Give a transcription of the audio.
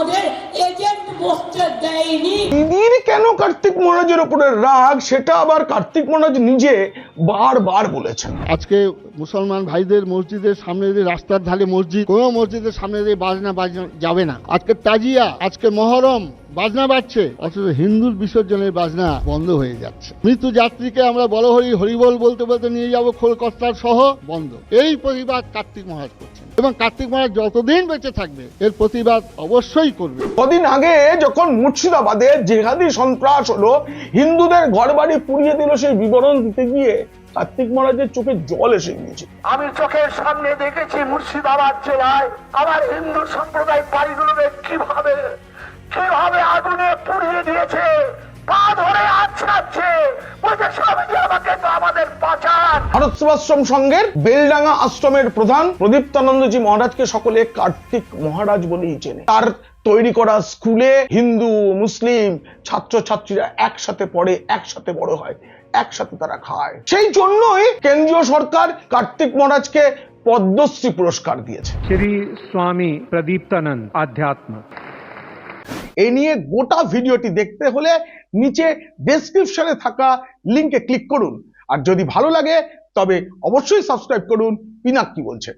আমাদের এজেন্ট বসতে দেয়নি। দিদির কেন কার্তিক মহারাজের উপরে রাগ সেটা আবার কার্তিক মহারাজ নিজে বারবার বলেছেন। আজকে মুসলমান ভাইদের মসজিদের সামনে দিয়ে, রাস্তার ধারে মসজিদ, কোনো মসজিদের সামনে দিয়ে বাজনা যাবে না। আজকে তাজিয়া, আজকে মহরম, বাজনা বাজছে, অথচ হিন্দুর বিসর্জনের বাজনা বন্ধ হয়ে যাচ্ছে। মৃত্যু যাত্রীকে আমরা বড় হরিবল বলতে বলতে নিয়ে যাবো খোলকর্তার সহ, বন্ধ। এই প্রতিবাদ কার্তিক মহারাজ করছেন এবং কার্তিক মহারাজ যতদিন বেঁচে থাকবে এর প্রতিবাদ অবশ্যই করবে। কদিন আগে যখন মুর্শিদাবাদে জেহাদি সন্ত্রাস হলো, হিন্দুদের ঘরবাড়ি পুড়িয়ে দিল, সেই বিবরণ দিতে গিয়ে কার্তিক মহারাজের চোখে জল এসে গিয়েছে। আমি চোখের সামনে দেখেছি মুর্শিদাবাদ জেলায় আমার হিন্দু সম্প্রদায় বাড়িগুলোকে কিভাবে আগুনে পুড়িয়ে দিয়েছে, পা ধরে আছড়াচ্ছে, বলছে স্বামীজি আমাকে তো আমাদের বাঁচান। ভারত সেবাশ্রম সংঘের বেলডাঙ্গা আশ্রমের প্রধান প্রদীপ্তানন্দজি মহারাজকে সকলে কার্তিক মহারাজ বলেই চেনে। তার তৈরি করা স্কুলে হিন্দু মুসলিম ছাত্রছাত্রীরা একসাথে পড়ে, একসাথে বড় হয়, একসাথে তারা খায়। সেই জন্যই কেন্দ্রীয় সরকার কার্তিক মহারাজকে পদ্মশ্রী পুরস্কার দিয়েছে। श्री स्वामी प्रदीप्तानंद आध्यात्म। এই নিয়ে গোটা ভিডিওটি দেখতে হলে নিচে ডেসক্রিপশনে থাকা লিংকে ক্লিক করুন। আর যদি ভালো লাগে তবে অবশ্যই সাবস্ক্রাইব করুন। পিনাক কি বলছে।